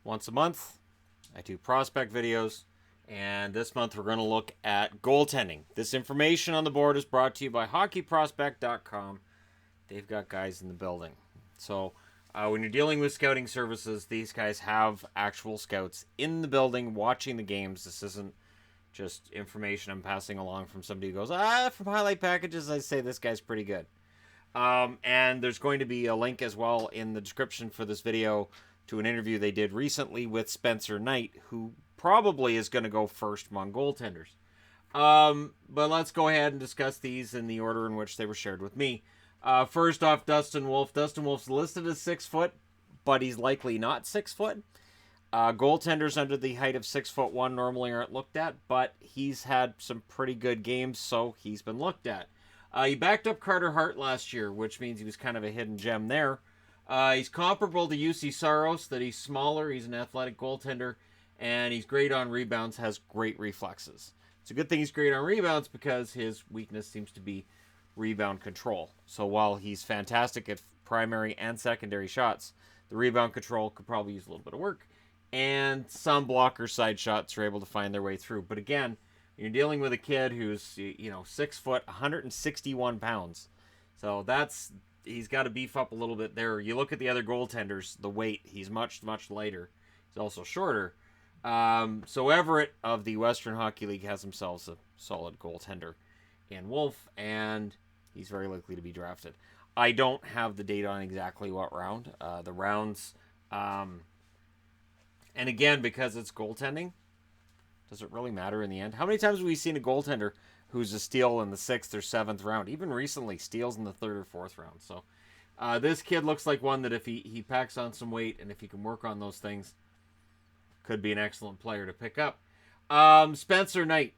once a month. I do prospect videos, and this month we're going to look at goaltending. This information on the board is brought to you by HockeyProspect.com. They've got guys in the building. So when you're dealing with scouting services, these guys have actual scouts in the building watching the games. This isn't just information I'm passing along from somebody who goes, from highlight packages, I say this guy's pretty good. And there's going to be a link as well in the description for this video to an interview they did recently with Spencer Knight, who probably is going to go first among goaltenders. But let's go ahead and discuss these in the order in which they were shared with me. First off, Dustin Wolf. Dustin Wolf's listed as 6 foot, but he's likely not 6 foot. Goaltenders under the height of 6'1" normally aren't looked at, but he's had some pretty good games, so he's been looked at. He backed up Carter Hart last year, which means he was kind of a hidden gem there. He's comparable to UC Saros, that he's smaller, he's an athletic goaltender, and he's great on rebounds, has great reflexes. It's a good thing he's great on rebounds because his weakness seems to be rebound control. So while he's fantastic at primary and secondary shots, the rebound control could probably use a little bit of work. And some blocker side shots are able to find their way through. But again, you're dealing with a kid who's 6 foot, 161 pounds. So he's got to beef up a little bit there. You look at the other goaltenders, the weight, he's much, much lighter. He's also shorter. So Everett of the Western Hockey League has himself a solid goaltender in Wolf, and he's very likely to be drafted. I don't have the date on exactly what round. The rounds... And again, because it's goaltending, does it really matter in the end? How many times have we seen a goaltender who's a steal in the 6th or 7th round? Even recently, steals in the 3rd or 4th round. So this kid looks like one that if he packs on some weight and if he can work on those things, could be an excellent player to pick up. Spencer Knight,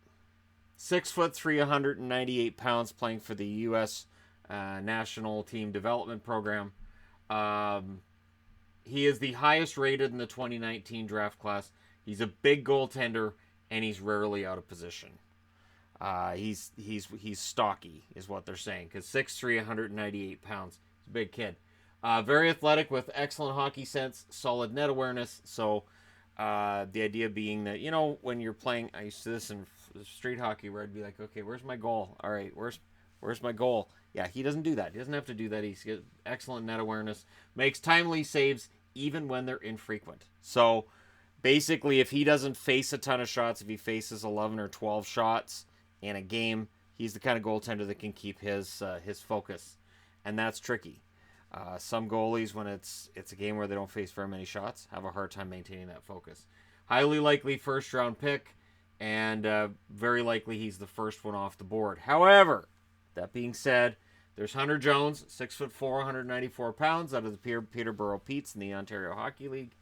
6'3", 198 pounds, playing for the U.S. National Team Development Program. He is the highest rated in the 2019 draft class. He's a big goaltender, and he's rarely out of position. He's stocky, is what they're saying, because 6'3", 198 pounds. He's a big kid. Very athletic with excellent hockey sense, solid net awareness. So the idea being that, when you're playing, I used to do this in street hockey where I'd be like, okay, where's my goal? All right, where's my goal? Yeah, he doesn't do that. He doesn't have to do that. He's got excellent net awareness, makes timely saves even when they're infrequent. So basically, if he doesn't face a ton of shots, if he faces 11 or 12 shots in a game, he's the kind of goaltender that can keep his focus, and that's tricky. Some goalies, when it's a game where they don't face very many shots, have a hard time maintaining that focus. Highly likely first-round pick, and very likely he's the first one off the board. However, that being said, there's Hunter Jones, 6'4", 194 pounds, out of the Peterborough Petes in the Ontario Hockey League.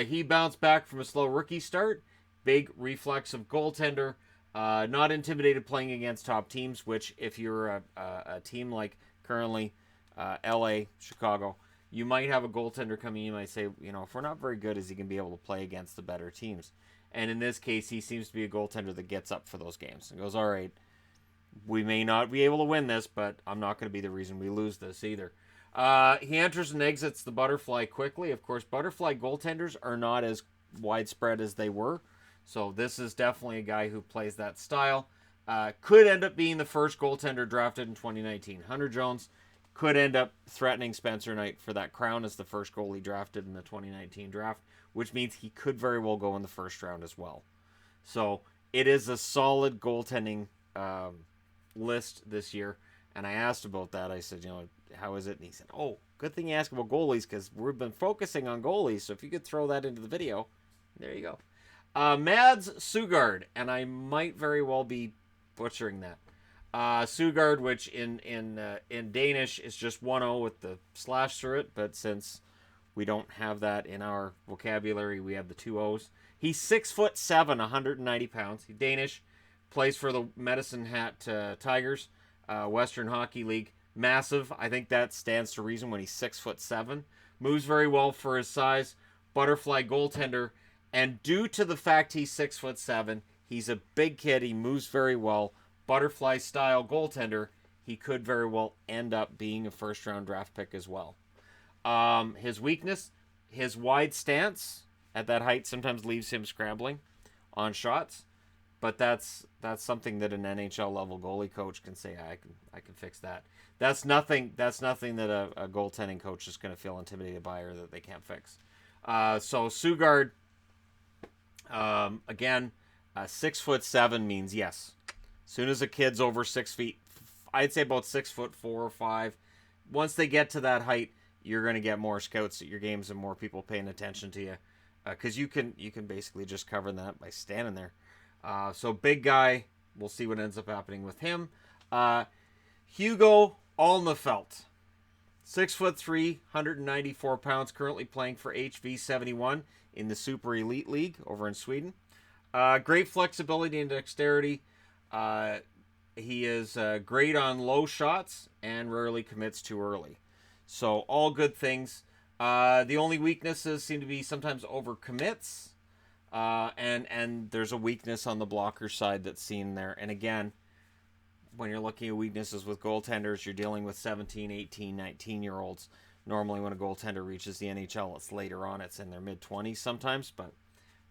He bounced back from a slow rookie start. Big reflexive goaltender. Not intimidated playing against top teams, which if you're a team like currently LA, Chicago, you might have a goaltender coming in, you might say, if we're not very good, is he going to be able to play against the better teams? And in this case, he seems to be a goaltender that gets up for those games and goes, all right, we may not be able to win this, but I'm not going to be the reason we lose this either. He enters and exits the butterfly quickly. Of course, butterfly goaltenders are not as widespread as they were. So this is definitely a guy who plays that style. Could end up being the first goaltender drafted in 2019. Hunter Jones could end up threatening Spencer Knight for that crown as the first goalie drafted in the 2019 draft, which means he could very well go in the first round as well. So it is a solid goaltending list this year, and I asked about that. I said, how is it? And he said, good thing you asked about goalies, because we've been focusing on goalies, so if you could throw that into the video, there you go. Mads Sugard, and I might very well be butchering that. Sugard, which in Danish is just 1-0 with the slash through it, but since we don't have that in our vocabulary, we have the 2 O's. He's 6'7", 190 pounds. He's Danish. Plays for the Medicine Hat Tigers, Western Hockey League. Massive. I think that stands to reason when he's 6'7". Moves very well for his size. Butterfly goaltender. And due to the fact he's 6'7", he's a big kid. He moves very well. Butterfly style goaltender. He could very well end up being a first round draft pick as well. His weakness, his wide stance. at that height sometimes leaves him scrambling on shots. But that's something that an NHL level goalie coach can say, I can fix that. That's nothing that a goaltending coach is going to feel intimidated by or that they can't fix. So Sugard, again, 6'7" means yes. As soon as a kid's over 6 feet, I'd say about 6'4" or 5. Once they get to that height, you're going to get more scouts at your games and more people paying attention to you, because you can basically just cover that by standing there. So big guy, we'll see what ends up happening with him. Hugo Alnefelt, 6'3", 194 pounds, currently playing for HV71 in the Super Elite League over in Sweden. Great flexibility and dexterity. He is great on low shots and rarely commits too early. So all good things. The only weaknesses seem to be sometimes overcommits. And there's a weakness on the blocker side that's seen there. And again, when you're looking at weaknesses with goaltenders, you're dealing with 17, 18, 19-year-olds. Normally when a goaltender reaches the NHL, it's later on. It's in their mid-20s sometimes,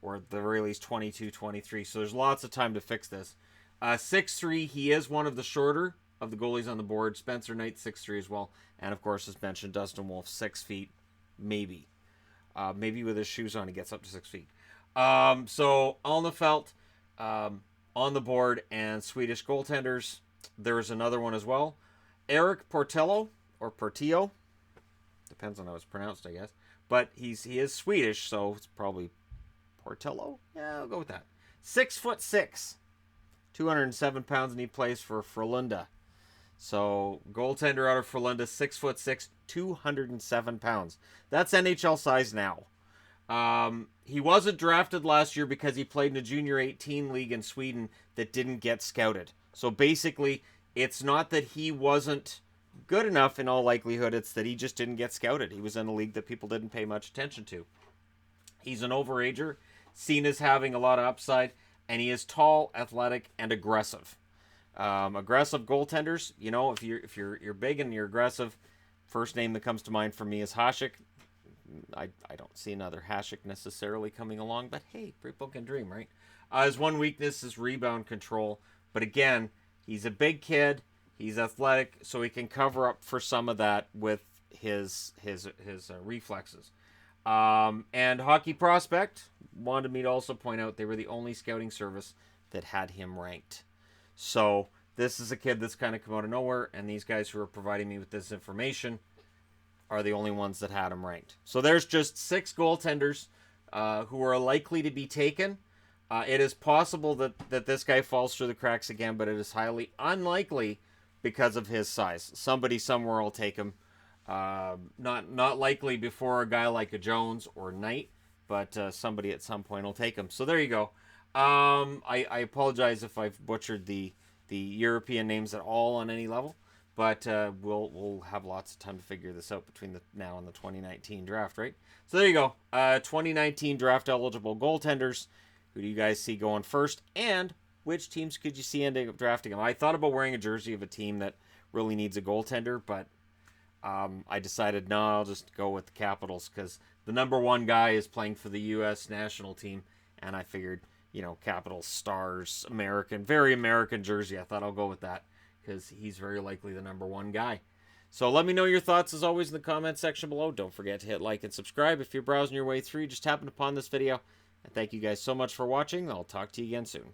or at the very least 22, 23. So there's lots of time to fix this. 6'3", he is one of the shorter of the goalies on the board. Spencer Knight, 6'3" as well. And, of course, as mentioned, Dustin Wolf, 6 feet, maybe. Maybe with his shoes on, he gets up to 6 feet. So Alnefelt on the board, and Swedish goaltenders. There's another one as well. Eric Portillo, or Portillo. Depends on how it's pronounced, I guess. But he is Swedish, so it's probably Portillo. Yeah, I'll go with that. 6'6", 207 pounds, and he plays for Frölunda. So goaltender out of Frölunda, 6'6", 207 pounds. That's NHL size now. He wasn't drafted last year because he played in a junior 18 league in Sweden that didn't get scouted. So basically, it's not that he wasn't good enough in all likelihood, it's that he just didn't get scouted. He was in a league that people didn't pay much attention to. He's an overager, seen as having a lot of upside, and he is tall, athletic, and aggressive. Aggressive goaltenders, you know, if you're big and you're aggressive, first name that comes to mind for me is Hasek. I don't see another Hasek necessarily coming along, but hey, people can dream, right? His one weakness is rebound control, but again, he's a big kid, he's athletic, so he can cover up for some of that with his reflexes. And Hockey Prospect wanted me to also point out they were the only scouting service that had him ranked. So this is a kid that's kind of come out of nowhere, and these guys who are providing me with this information are the only ones that had him ranked. So there's just 6 goaltenders who are likely to be taken. It is possible that this guy falls through the cracks again, but it is highly unlikely because of his size. Somebody somewhere will take him. Not likely before a guy like a Jones or Knight, but somebody at some point will take him. So there you go. I apologize if I've butchered the European names at all on any level. But we'll have lots of time to figure this out between now and the 2019 draft, right? So there you go. 2019 draft eligible goaltenders. Who do you guys see going first? And which teams could you see ending up drafting them? I thought about wearing a jersey of a team that really needs a goaltender, but I decided no, I'll just go with the Capitals because the number 1 guy is playing for the U.S. national team, and I figured, you know, Capitals, Stars, American, very American jersey. I thought I'll go with that, because he's very likely the number 1 guy. So let me know your thoughts, as always, in the comment section below. Don't forget to hit like and subscribe if you're browsing your way through. You just happened upon this video. And thank you guys so much for watching. I'll talk to you again soon.